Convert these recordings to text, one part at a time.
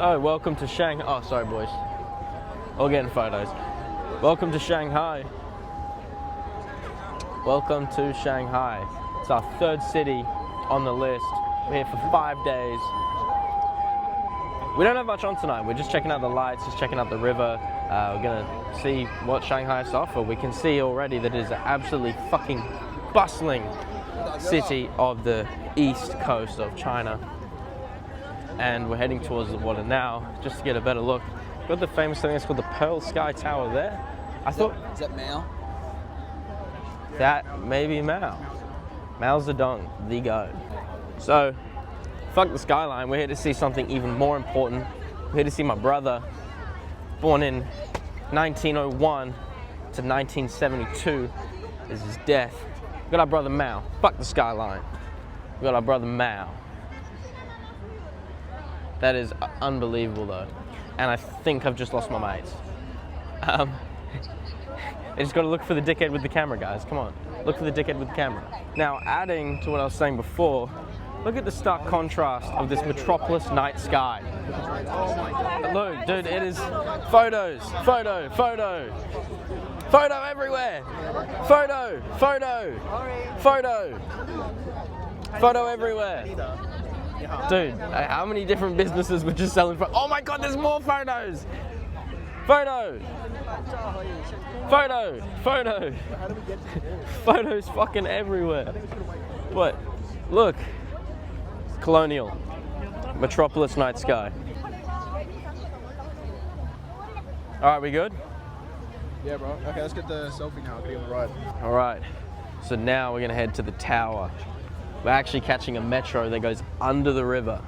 So, welcome to Shanghai. Oh, sorry, boys. All getting photos. Welcome to Shanghai. Welcome to Shanghai. It's our third city on the list. We're here for 5 days. We don't have much on tonight. We're just checking out the lights, just checking out the river. We're gonna see what Shanghai has to offer. We can see already that it is an absolutely fucking bustling city of the east coast of China. And we're heading towards the water now, just to get a better look. Got the famous thing that's called the Pearl Sky Tower there. I thought... Is that Mao? That may be Mao. Mao Zedong, the goat. So, fuck the skyline, we're here to see something even more important. We're here to see my brother, born in 1901 to 1972, is his death. We got our brother Mao. Fuck the skyline. We got our brother Mao. That is unbelievable though. And I think I've just lost my mates. I just gotta look for the dickhead with the camera, guys. Come on, look for the dickhead with the camera. Now, adding to what I was saying before, look at the stark contrast of this metropolis night sky. Look, dude, it is photos, photo everywhere. Photo everywhere. Dude, how many different businesses were just selling photos? Oh my god, there's more photos! Photos fucking everywhere. What? Look. Colonial. Metropolis night sky. Alright, we good? Yeah, bro. Okay, let's get the selfie now. I'll get on the ride. Alright. So now we're gonna head to the tower. We're actually catching a metro that goes under the river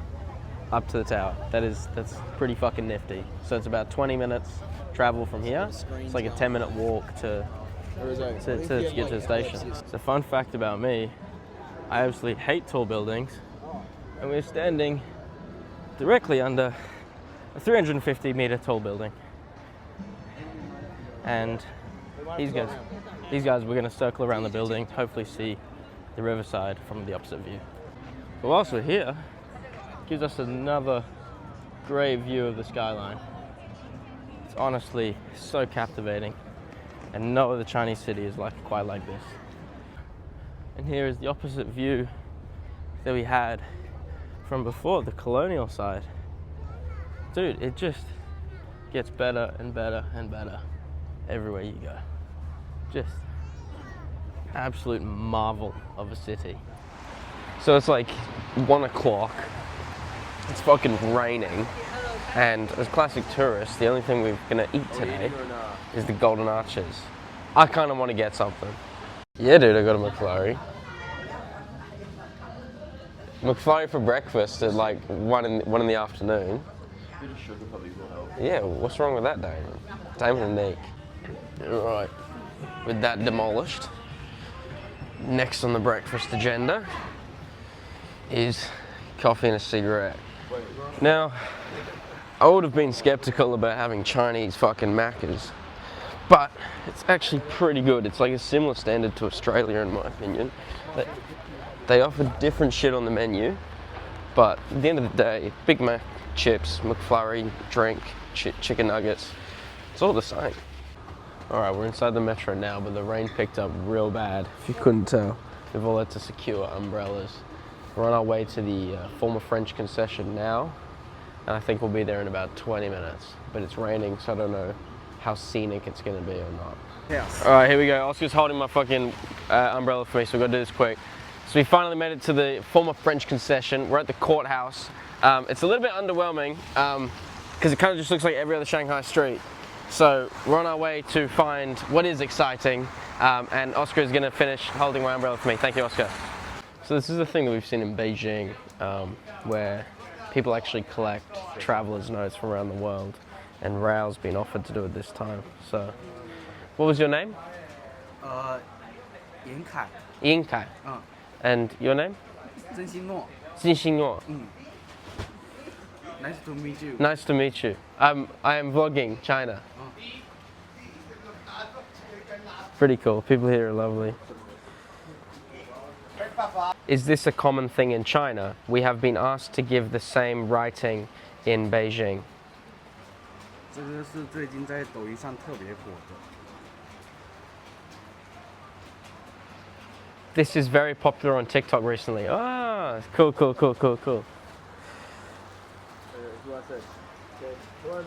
up to the tower. That's pretty fucking nifty. So it's about 20 minutes travel from here. It's like a 10-minute walk to get to the station. So fun fact about me, I absolutely hate tall buildings. And we're standing directly under a 350-meter tall building. And these guys, we're gonna circle around the building, hopefully see the riverside from the opposite view. But whilst we're here, it gives us another great view of the skyline. It's honestly so captivating, and no other Chinese city is quite like this. And here is the opposite view that we had from before, the colonial side. Dude, it just gets better and better and better everywhere you go. Just absolute marvel of a city. So it's like 1 o'clock, it's fucking raining, and as classic tourists, the only thing we're gonna eat today is the Golden Arches. I kinda wanna get something. Yeah dude, I got a McFlurry. McFlurry for breakfast at like 1 in the afternoon. A bit of sugar probably will help. Yeah, what's wrong with that, Damon? Damon and Nick. Alright, with that demolished, next on the breakfast agenda is coffee and a cigarette. Now, I would have been skeptical about having Chinese fucking Maccas, but it's actually pretty good. It's like a similar standard to Australia in my opinion. They offer different shit on the menu, but at the end of the day, Big Mac, chips, McFlurry, drink, chicken nuggets, it's all the same. Alright, we're inside the metro now, but the rain picked up real bad, if you couldn't tell. We've all had to secure umbrellas. We're on our way to the former French concession now, and I think we'll be there in about 20 minutes. But it's raining, so I don't know how scenic it's gonna be or not. Yeah. Alright, here we go. Oscar's holding my fucking umbrella for me, so we've got to do this quick. So we finally made it to the former French concession. We're at the courthouse. It's a little bit underwhelming, because it kind of just looks like every other Shanghai street. So we're on our way to find what is exciting, and Oscar is going to finish holding my umbrella for me. Thank you, Oscar. So this is a thing that we've seen in Beijing, where people actually collect travelers' notes from around the world, and Rao's been offered to do it this time. So, what was your name? Yin Kai. Yin Kai. And your name? Zhen Xingnuo. Zhen Xingnuo. Nice to meet you. Nice to meet you. I am vlogging China. Pretty cool. People here are lovely. Is this a common thing in China? We have been asked to give the same writing in Beijing. 这个是最近在抖音上特别火的。 This is very popular on TikTok recently. Ah, cool. Who I say? Okay. Hello,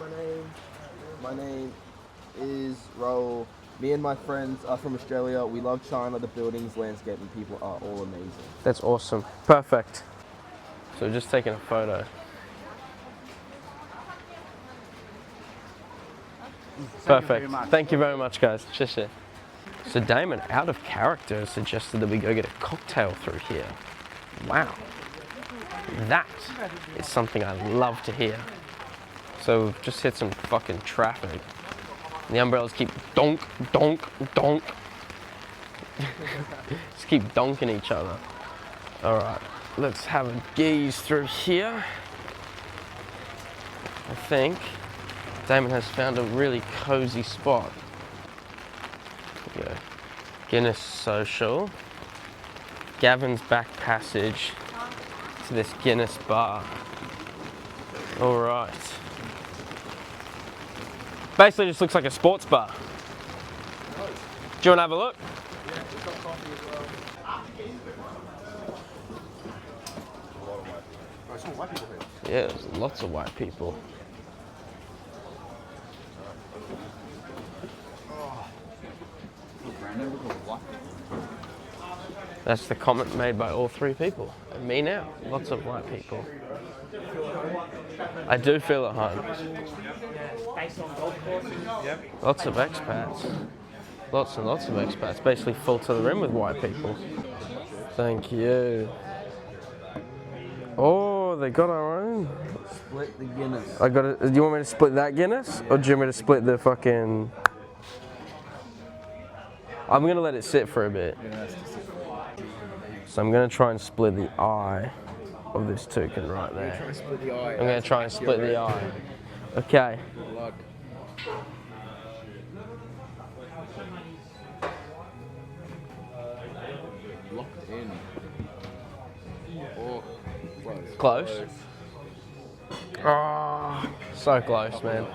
my name is Raul. Me and my friends are from Australia. We love China. The buildings, landscape, and people are all amazing. That's awesome. Perfect. So just taking a photo. Perfect. Thank you very much, guys. Cheers. So Damon, out of character, suggested that we go get a cocktail through here. Wow. That is something I love to hear. So we've just hit some fucking traffic. The umbrellas keep donk. Just keep donking each other. All right, let's have a gaze through here. I think Damon has found a really cozy spot. Here we go. Guinness Social. Gavin's back passage to this Guinness bar. All right. Basically just looks like a sports bar. Do you want to have a look? Yeah, it's got coffee as well. Oh, some white people here. Yeah, there's lots of white people. That's the comment made by all three people. And me now. Lots of white people. I do feel at home. Lots of expats. Lots and lots of expats. Basically full to the rim with white people. Thank you. Oh, they got our own. Split the Guinness. I got it. Do you want me to split that Guinness? Or do you want me to split the fucking... I'm going to let it sit for a bit. So I'm going to try and split the eye of this toucan right there. I'm going to try and split the eye. Okay. Good luck. Locked in. Oh, close. Close? Oh, so close, man.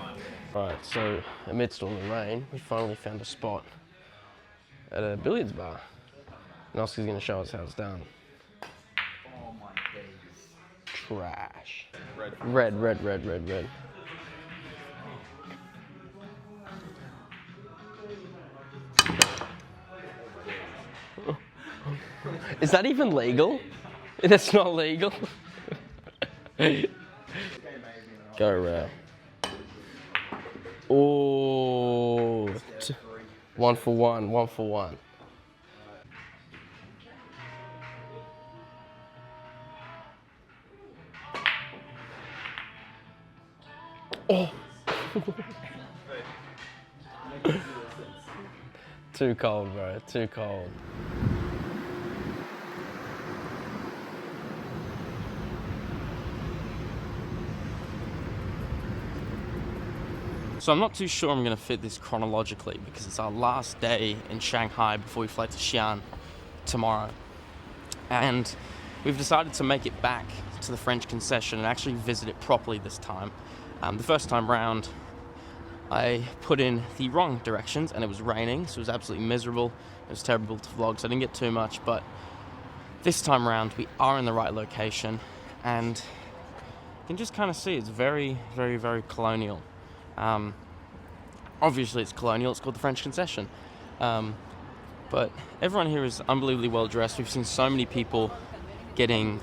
Right, so amidst all the rain, we finally found a spot at a billiards bar. And Oscar's going to show us how it's done. Oh my days. Trash. Red. Is that even legal? That's not legal. Go Ray. Oh, 1 for 1, 1 for 1. Oh. Too cold, bro. Too cold. So I'm not too sure I'm going to fit this chronologically because it's our last day in Shanghai before we fly to Xi'an tomorrow. And we've decided to make it back to the French concession and actually visit it properly this time. The first time round, I put in the wrong directions and it was raining, so it was absolutely miserable. It was terrible to vlog, so I didn't get too much, but this time round we are in the right location and you can just kind of see it's very colonial. Obviously it's colonial, it's called the French concession. But everyone here is unbelievably well dressed. We've seen so many people getting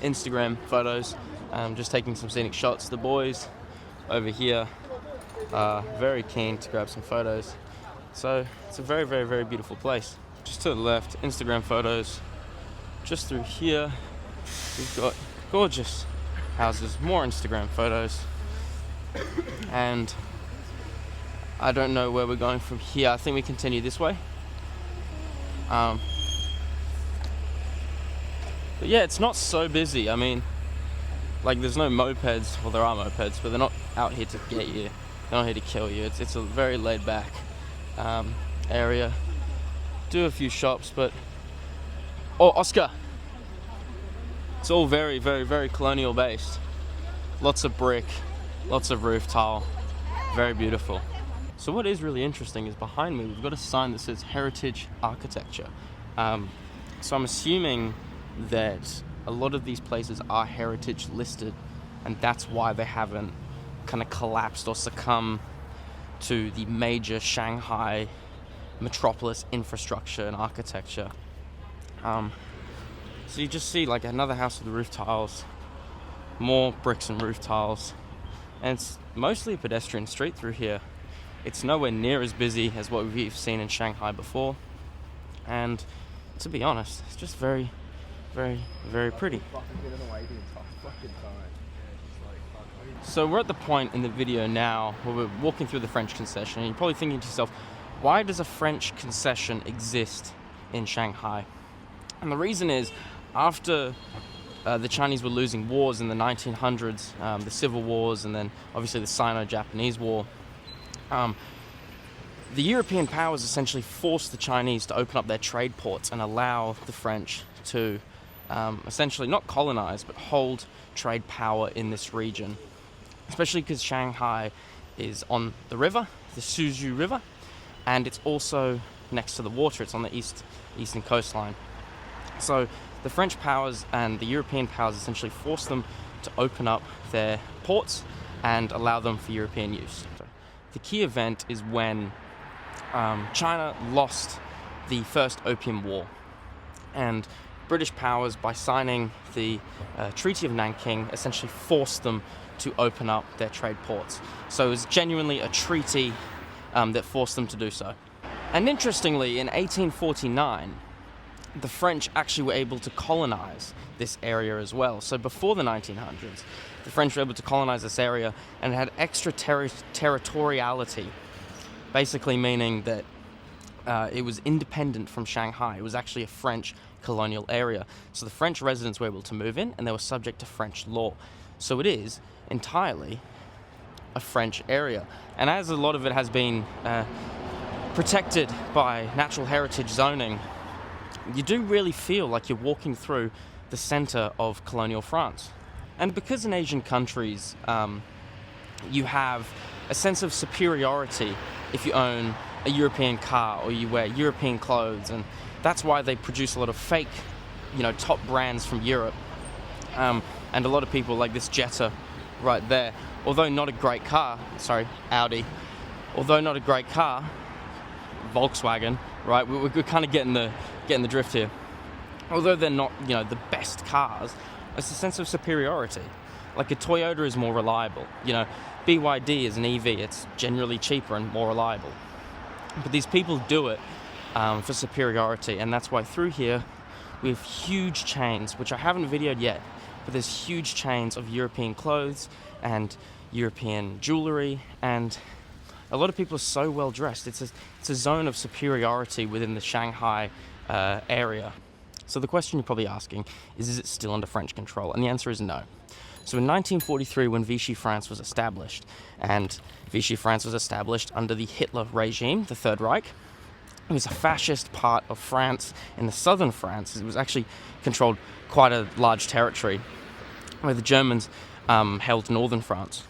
Instagram photos, just taking some scenic shots. The boys over here are very keen to grab some photos. So it's a very beautiful place. Just to the left, Instagram photos. Just through here, we've got gorgeous houses, more Instagram photos. And I don't know where we're going from here. I think we continue this way. But yeah, it's not so busy. I mean, like there's no mopeds. Well, there are mopeds, but they're not out here to get you. They're not here to kill you. It's a very laid back area. Do a few shops, but oh, Oscar! It's all very colonial based. Lots of brick, lots of roof tile, very beautiful. So what is really interesting is behind me we've got a sign that says Heritage Architecture. So I'm assuming that a lot of these places are heritage listed, and that's why they haven't kind of collapsed or succumbed to the major Shanghai metropolis infrastructure and architecture. So you just see like another house with the roof tiles, more bricks and roof tiles, and it's mostly a pedestrian street through here. It's nowhere near as busy as what we've seen in Shanghai before, and to be honest, it's just very, very, very pretty. So we're at the point in the video now where we're walking through the French concession, and you're probably thinking to yourself, why does a French concession exist in Shanghai? And the reason is, after the Chinese were losing wars in the 1900s, the Civil Wars, and then obviously the Sino-Japanese War, the European powers essentially forced the Chinese to open up their trade ports and allow the French to essentially not colonize, but hold trade power in this region. Especially because Shanghai is on the river, the Suzhou River, and it's also next to the water. It's on the eastern coastline. So the French powers and the European powers essentially forced them to open up their ports and allow them for European use. The key event is when China lost the First Opium War, and British powers, by signing the Treaty of Nanking, essentially forced them to open up their trade ports. So it was genuinely a treaty that forced them to do so. And interestingly, in 1849, the French actually were able to colonize this area as well. So before the 1900s, the French were able to colonize this area and it had extra territoriality, basically meaning that it was independent from Shanghai. It was actually a French colonial area. So the French residents were able to move in and they were subject to French law. So it is entirely a French area. And as a lot of it has been protected by natural heritage zoning, you do really feel like you're walking through the center of colonial France. And because in Asian countries, you have a sense of superiority if you own a European car or you wear European clothes, and that's why they produce a lot of fake, top brands from Europe. And a lot of people like this Jetta right there, although not a great car, Audi, although not a great car, Volkswagen, right? We're kind of getting the drift here. Although they're not, the best cars, it's a sense of superiority. Like a Toyota is more reliable. BYD is an EV, it's generally cheaper and more reliable. But these people do it for superiority, and that's why through here we have huge chains, which I haven't videoed yet, but there's huge chains of European clothes and European jewelry, and a lot of people are so well dressed. It's a zone of superiority within the Shanghai area. So the question you're probably asking is it still under French control? And the answer is no. So in 1943, when Vichy France was established, and Vichy France was established under the Hitler regime, the Third Reich, it was a fascist part of France in the southern France. It was actually controlled quite a large territory, where the Germans held northern France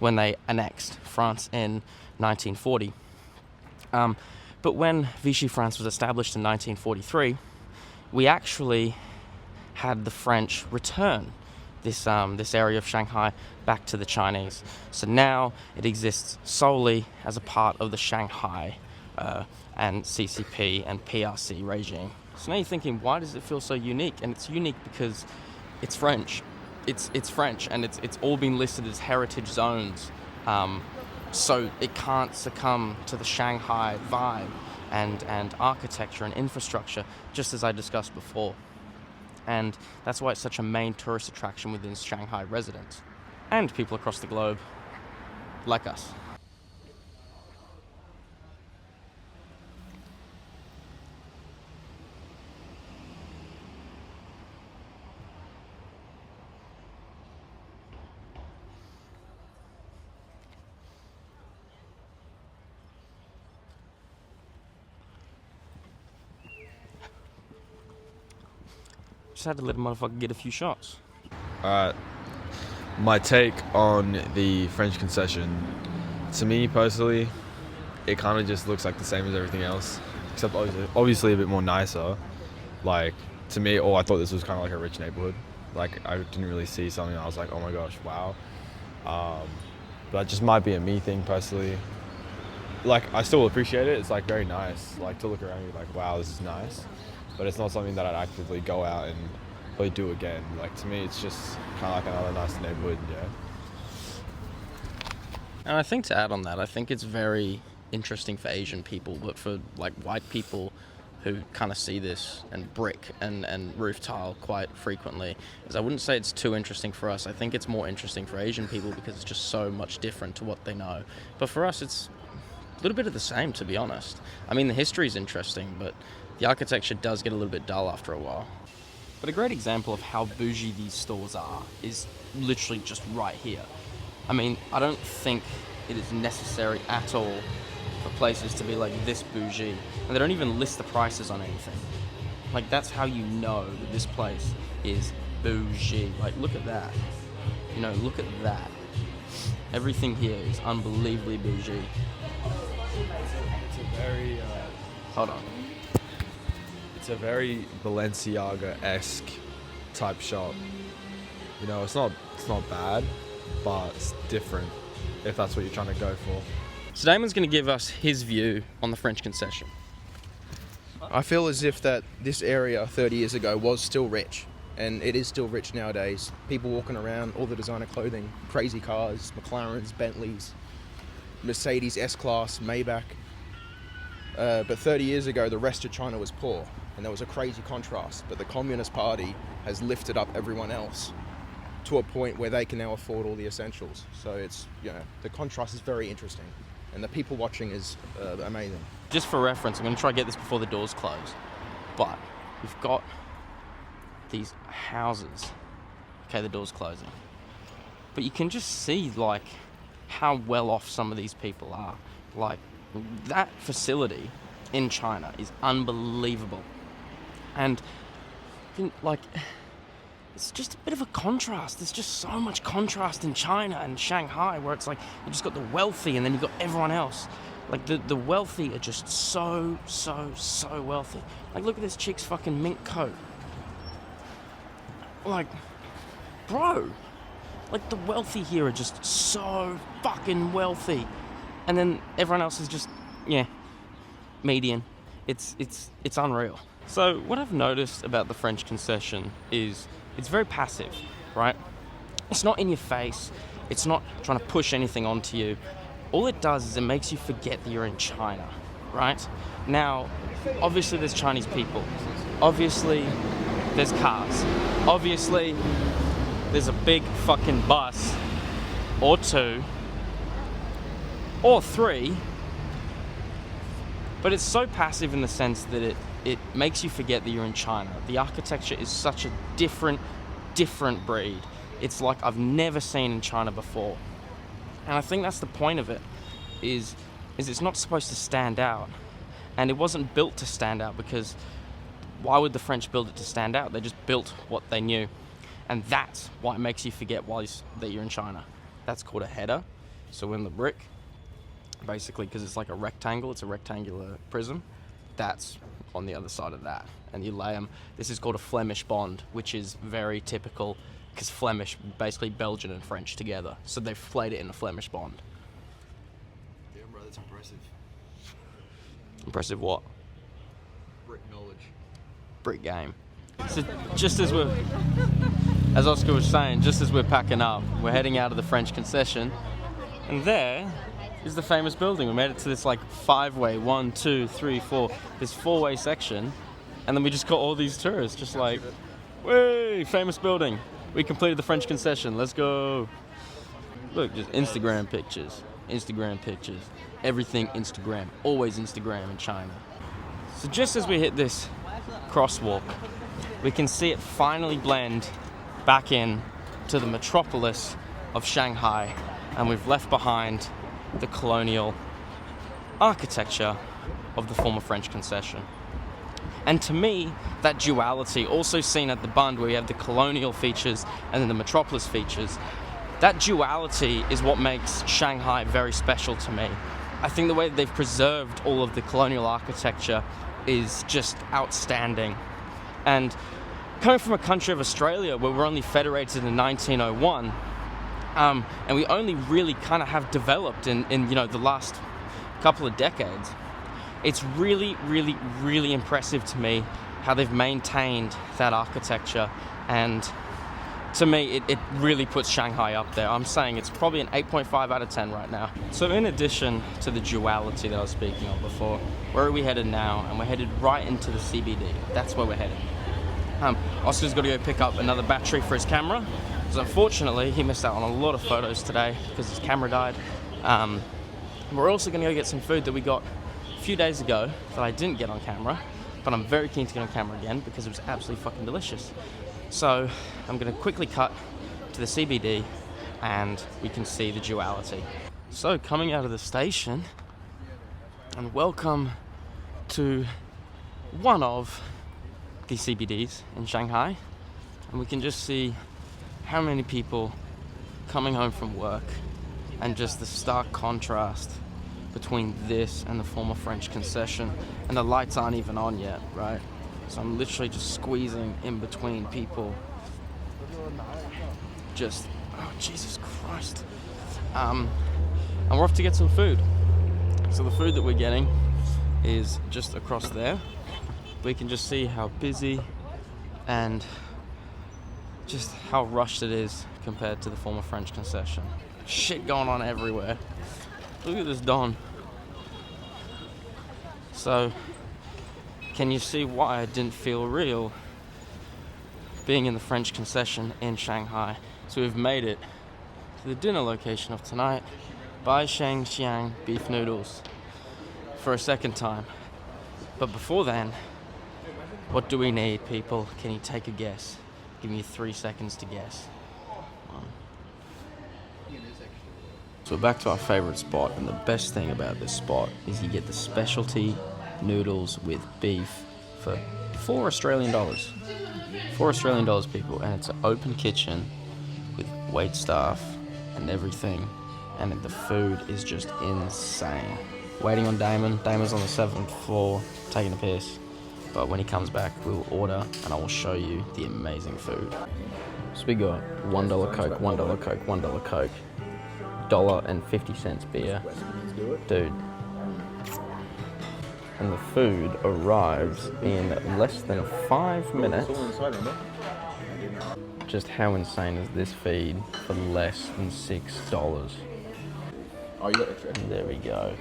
when they annexed France in 1940. But when Vichy France was established in 1943, we actually had the French return this area of Shanghai back to the Chinese. So now it exists solely as a part of the Shanghai and CCP and PRC regime. So now you're thinking, why does it feel so unique? And it's unique because it's French. It's French, and it's all been listed as heritage zones. So it can't succumb to the Shanghai vibe and architecture and infrastructure, just as I discussed before. And that's why it's such a main tourist attraction within Shanghai residents and people across the globe like us. Just had to let a motherfucker get a few shots. Alright. My take on the French concession, to me personally, it kind of just looks like the same as everything else, except obviously a bit more nicer. Like, to me, I thought this was kind of like a rich neighborhood. Like, I didn't really see something I was like, oh my gosh, wow. But it just might be a me thing personally. Like, I still appreciate it. It's like very nice, like to look around and be like, wow, this is nice. But it's not something that I'd actively go out and really do again. Like, to me, it's just kind of like another nice neighborhood, yeah. And I think to add on that, I think it's very interesting for Asian people, but for like white people who kind of see this and brick and roof tile quite frequently, is I wouldn't say it's too interesting for us. I think it's more interesting for Asian people because it's just so much different to what they know. But for us, it's a little bit of the same, to be honest. I mean, the history is interesting, but the architecture does get a little bit dull after a while. But a great example of how bougie these stores are is literally just right here. I mean, I don't think it is necessary at all for places to be like this bougie, and they don't even list the prices on anything. Like, that's how you know that this place is bougie. Like, look at that. You know, look at that. Everything here is unbelievably bougie. It's a very Hold on. it's a very Balenciaga-esque type shop. You know, it's not bad, but it's different if that's what you're trying to go for. So Damon's going to give us his view on the French concession. I feel as if that this area 30 years ago was still rich, and it is still rich nowadays. People walking around, all the designer clothing, crazy cars, McLarens, Bentleys, Mercedes S-Class, Maybach. But 30 years ago, the rest of China was poor, and there was a crazy contrast. But the Communist Party has lifted up everyone else to a point where they can now afford all the essentials. So it's, you know, the contrast is very interesting, and the people watching is amazing. Just for reference, I'm going to try to get this before the doors close. But we've got these houses. Okay, the door's closing. But you can just see, like, how well off some of these people are. Like, that facility in China is unbelievable. And, like, it's just a bit of a contrast. There's just so much contrast in China and Shanghai, where it's like you just got the wealthy and then you've got everyone else. Like, the wealthy are just so wealthy. Like, look at this chick's fucking mink coat. Like, bro, like, the wealthy here are just so fucking wealthy. And then everyone else is just, yeah, median. It's unreal. So what I've noticed about the French concession is it's very passive, right? It's not in your face. It's not trying to push anything onto you. All it does is it makes you forget that you're in China, right? Now, obviously there's Chinese people. Obviously there's cars. Obviously there's a big fucking bus or two or three. But it's so passive in the sense that it makes you forget that you're in China. The architecture is such a different breed. It's like I've never seen in China before. And I think that's the point of it, is it's not supposed to stand out. And it wasn't built to stand out, because why would the French build it to stand out? They just built what they knew. And that's why it makes you forget that you're in China. That's called a header. So in the brick, basically, because it's like a rectangle, it's a rectangular prism, that's on the other side of that. And you lay them. This is called a Flemish bond, which is very typical, because Flemish, basically Belgian and French together. So they've played it in a Flemish bond. Yeah, bro, that's impressive. Impressive what? Brick knowledge. Brick game. So just as Oscar was saying, just as we're packing up, we're heading out of the French concession, and there is the famous building. We made it to this like 5-way, 1, 2, 3, 4, this 4-way section, and then we just got all these tourists just like, way, famous building. We completed the French concession, let's go. Look, just Instagram pictures, everything Instagram, always Instagram in China. So just as we hit this crosswalk, we can see it finally blend back in to the metropolis of Shanghai, and we've left behind the colonial architecture of the former French concession. And to me, that duality, also seen at the Bund, where you have the colonial features and then the metropolis features, that duality is what makes Shanghai very special to me. I think the way that they've preserved all of the colonial architecture is just outstanding. And coming from a country of Australia where we're only federated in 1901, and we only really kind of have developed in the last couple of decades, it's really, really, really impressive to me how they've maintained that architecture. And to me, it really puts Shanghai up there. I'm saying it's probably an 8.5 out of 10 right now. So in addition to the duality that I was speaking of before, where are we headed now? And we're headed right into the CBD. That's where we're headed. Oscar's got to go pick up another battery for his camera, because unfortunately he missed out on a lot of photos today because his camera died. We're also going to go get some food that we got a few days ago that I didn't get on camera, but I'm very keen to get on camera again because it was absolutely fucking delicious. So I'm going to quickly cut to the CBD and we can see the duality. So coming out of the station, and welcome to one of the CBDs in Shanghai, and we can just see how many people coming home from work and just the stark contrast between this and the former French concession. And the lights aren't even on yet, right? So I'm literally just squeezing in between people. Just, oh Jesus Christ. And we're off to get some food. So the food that we're getting is just across there. We can just see how busy and just how rushed it is compared to the former French concession. Shit going on everywhere. Look at this Don. So, can you see why I didn't feel real being in the French concession in Shanghai? So we've made it to the dinner location of tonight, Bai Sheng Xiang beef noodles, for a second time. But before then, what do we need, people? Can you take a guess? Give me 3 seconds to guess. So we're back to our favorite spot, and the best thing about this spot is you get the specialty noodles with beef for $4 Australian. $4 Australian, people, and it's an open kitchen with wait staff and everything, and the food is just insane. Waiting on Damon. Damon's on the 7th floor taking a piss, but when he comes back we'll order and I will show you the amazing food. So we got $1 Coke, $1 Coke, $1 Coke, $1.50 beer, dude. And the food arrives in less than 5 minutes. Just how insane is this feed for less than $6? Oh, you got extra. There we go.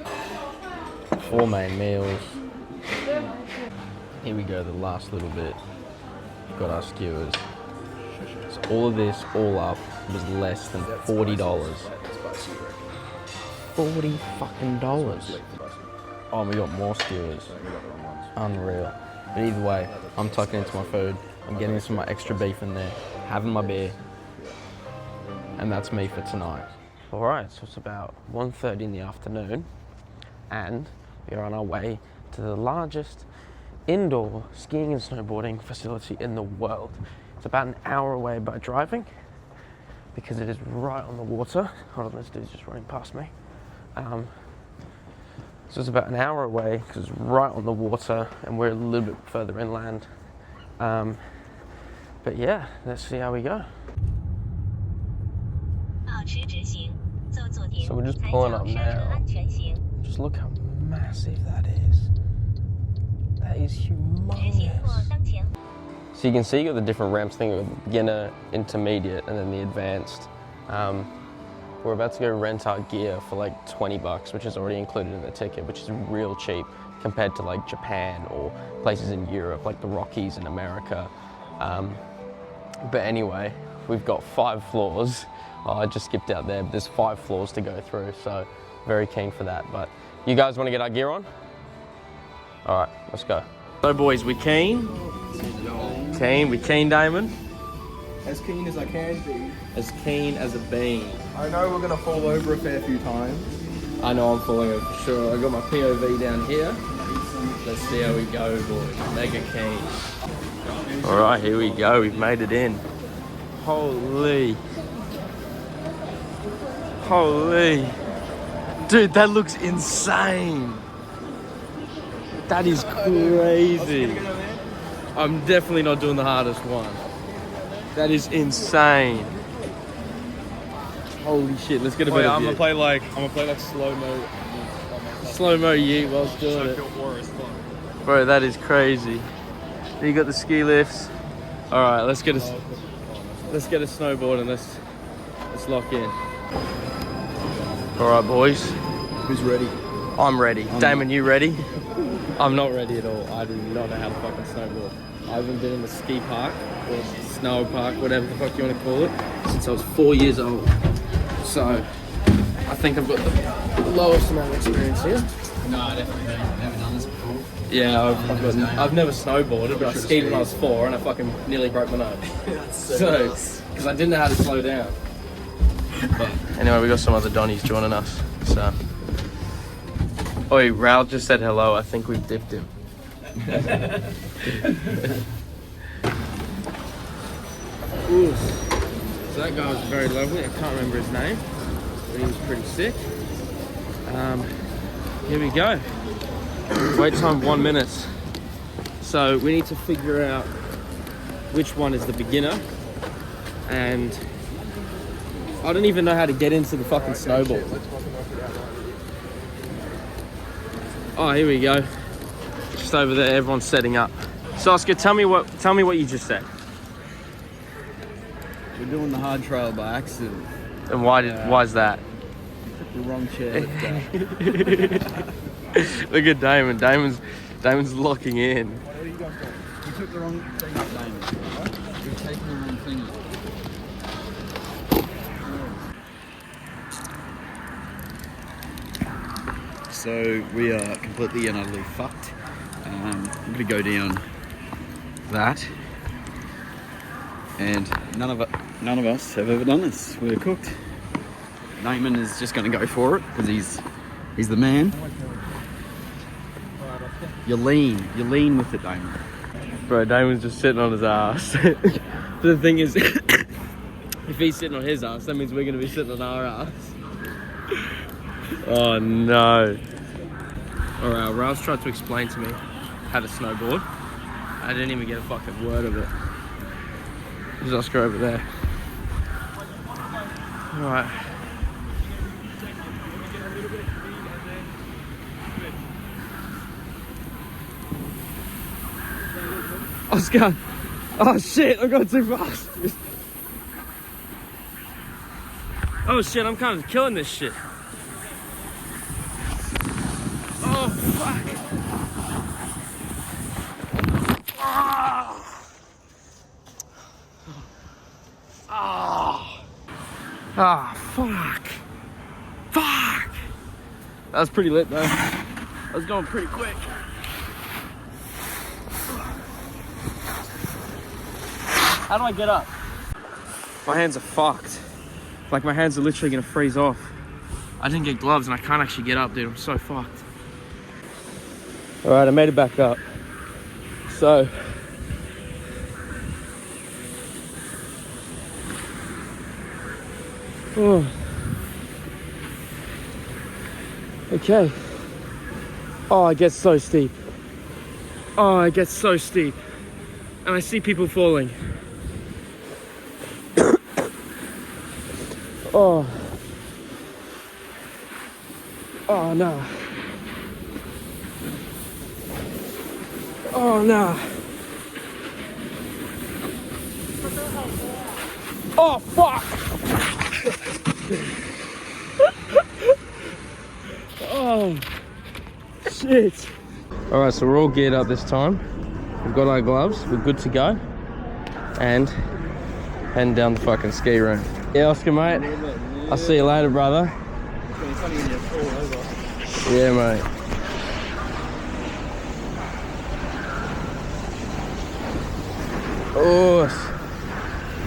4 main meals. Here we go, the last little bit. We've got our skewers. So all of this, all up, was less than $40. 40 fucking dollars. Oh, and we got more skewers. Unreal. But either way, I'm tucking into my food. I'm getting some of my extra beef in there, having my beer, and that's me for tonight. All right, so it's about 1:30 in the afternoon, and we are on our way to the largest indoor skiing and snowboarding facility in the world. It's about an hour away by driving, because it is right on the water. Hold on, this dude's just running past me. So it's about an hour away because it's right on the water and we're a little bit further inland. But yeah, let's see how we go. So we're just pulling up now. Just look how massive that is. That is humongous. So you can see you got the different ramps thing, with beginner, intermediate, and then the advanced. We're about to go rent our gear for like $20, which is already included in the ticket, which is real cheap compared to like Japan or places in Europe, like the Rockies in America. But anyway, we've got 5 floors. Oh, I just skipped out there, but there's 5 floors to go through, so very keen for that. But you guys want to get our gear on? All right, let's go. So boys, we keen? We keen, Damon? As keen as I can be. As keen as a bean. I know we're gonna fall over a fair few times. I know I'm falling over for sure. I got my POV down here. Let's see how we go, boys. Mega keen. All right, here we go. We've made it in. Holy. Holy. Dude, that looks insane. That is crazy. I'm definitely not doing the hardest one. That is insane. Holy shit, let's get a better I'm view. gonna play like slow-mo. Slow-mo yeet whilst doing it. Bro, that is crazy. Then you got the ski lifts. All right, let's get a snowboard and let's lock in. All right, boys. Who's ready? I'm ready. Damon, you ready? I'm not ready at all. I do not know how to fucking snowboard. I haven't been in the ski park or snow park, whatever the fuck you want to call it, since I was 4 years old. So I think I've got the lowest amount of experience here. No, I definitely never done this before. Yeah, I've never snowboarded, but I skied when I was 4 and I fucking nearly broke my nose. So, because I didn't know how to slow down. But anyway, we got some other Donnies joining us. So, oi, Raul just said hello. I think we dipped him. Ooh. So that guy was very lovely. I can't remember his name, but he was pretty sick. Here we go. Wait time 1 minute. So we need to figure out which one is the beginner, and I don't even know how to get into the fucking snowboard. Oh, here we go. Just over there, everyone's setting up. So Oscar, tell me what you just said. We're doing the hard trail by accident. And why's that? The wrong chair. Look at Damon. Damon's locking in. What are you guys doing? You took the wrong thing up, Damon. You're taking the wrong thing up. So we are completely and utterly fucked. I'm gonna go down that, and none of us have ever done this. We're cooked. Damon is just gonna go for it because he's the man. You're lean with it, Damon. Bro, Damon's just sitting on his ass. The thing is, if he's sitting on his ass, that means we're gonna be sitting on our ass. Oh no. Alright, Ralph's tried to explain to me how to snowboard. I didn't even get a fucking word of it. There's Oscar over there. Alright. Oscar! Oh shit, I'm going too fast. Oh shit, I'm kind of killing this shit. Oh fuck. Ah, fuck. Fuck. That was pretty lit though. I was going pretty quick. How do I get up? My hands are fucked. Like my hands are literally gonna freeze off. I didn't get gloves and I can't actually get up, dude. I'm so fucked. All right, I made it back up. So, oh. Okay. Oh, it gets so steep. Oh, it gets so steep. And I see people falling. Oh. Oh no. Oh no. Oh fuck. Oh shit. All right, so we're all geared up this time. We've got our gloves, we're good to go. And heading down the fucking ski room. Yeah, Oscar, mate. I'll see you later, brother. Yeah, mate.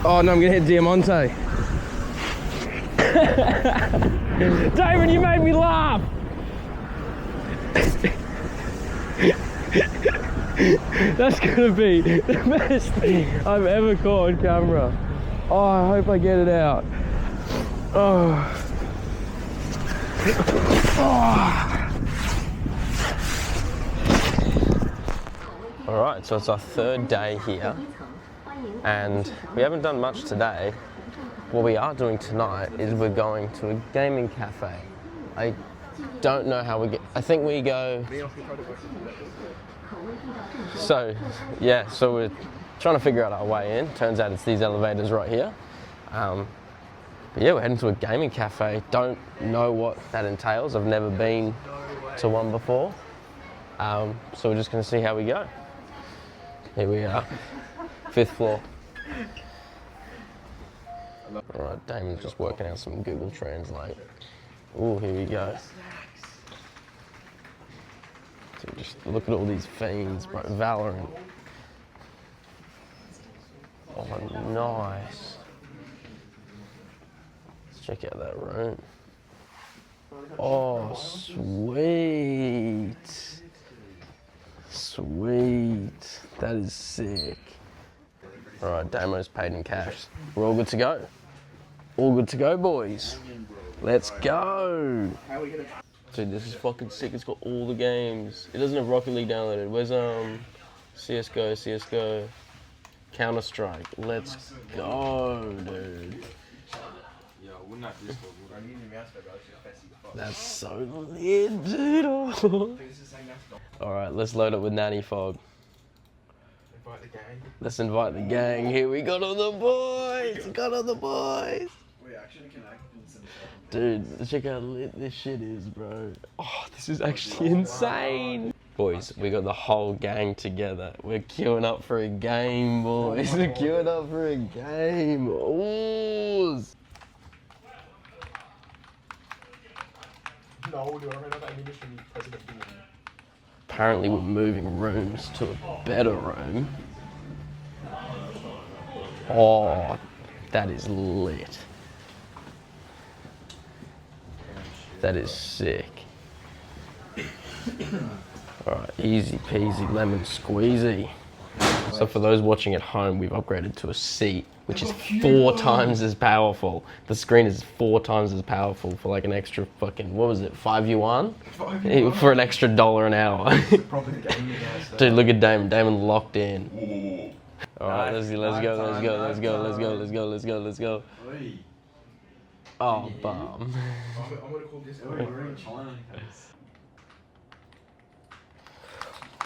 Oh no, I'm gonna hit Diamante. David, you made me laugh. That's gonna be the best thing I've ever caught on camera. Oh, I hope I get it out. Oh, All right, so it's our third day here, and we haven't done much today. What we are doing tonight is we're going to a gaming cafe. I don't know how we get. I think we go. So we're trying to figure out our way in. Turns out it's these elevators right here. But yeah, we're heading to a gaming cafe. Don't know what that entails. I've never been to one before. So we're just going to see how we go. Here we are, 5th floor. All right, Damon's just working out some Google Translate. Oh, here we go. So just look at all these fiends, bro. Valorant. Oh, nice. Let's check out that room. Oh, sweet. Sweet. That is sick. All right, Damo's paid in cash. We're all good to go. All good to go, boys. Let's go. Dude, this is fucking sick. It's got all the games. It doesn't have Rocket League downloaded. Where's CSGO, Counter-Strike. Let's go, dude. That's so lit, dude. All right, let's load up with Nanny Fog. Let's invite the gang. Here we got all the boys. Dude, check how lit this shit is, bro. Oh, this is actually insane. Boys, we got the whole gang together. We're queuing up for a game, boys. We're queuing up for a game. Ooh. Apparently we're moving rooms to a better room. Oh, that is lit. That is sick. Alright, easy peasy lemon squeezy. So for those watching at home, we've upgraded to a seat, which is 4 times as powerful. The screen is 4 times as powerful for like an extra fucking, what was it, 5 yuan? For an extra $1 an hour. Dude, look at Damon. Damon locked in. Alright, let's go. Oh, bum.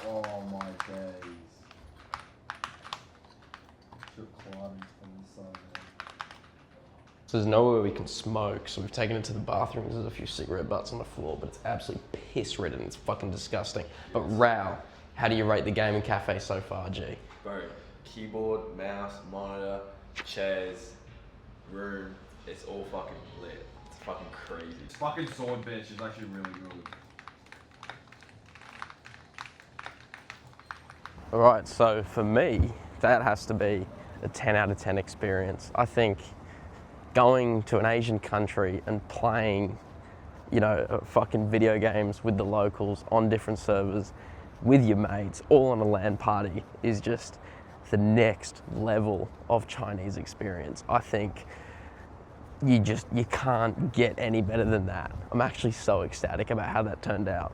Oh my days. So there's nowhere we can smoke, so we've taken it to the bathrooms. There's a few cigarette butts on the floor, but it's absolutely piss ridden. It's fucking disgusting. But Rao, how do you rate the gaming cafe so far, G? Bro, keyboard, mouse, monitor, chairs, room, it's all fucking lit. It's fucking crazy. This fucking sword bench is actually really good. All right, so for me, that has to be a 10 out of 10 experience. I think going to an Asian country and playing, you know, fucking video games with the locals on different servers with your mates, all on a LAN party, is just the next level of Chinese experience. I think you can't get any better than that. I'm actually so ecstatic about how that turned out.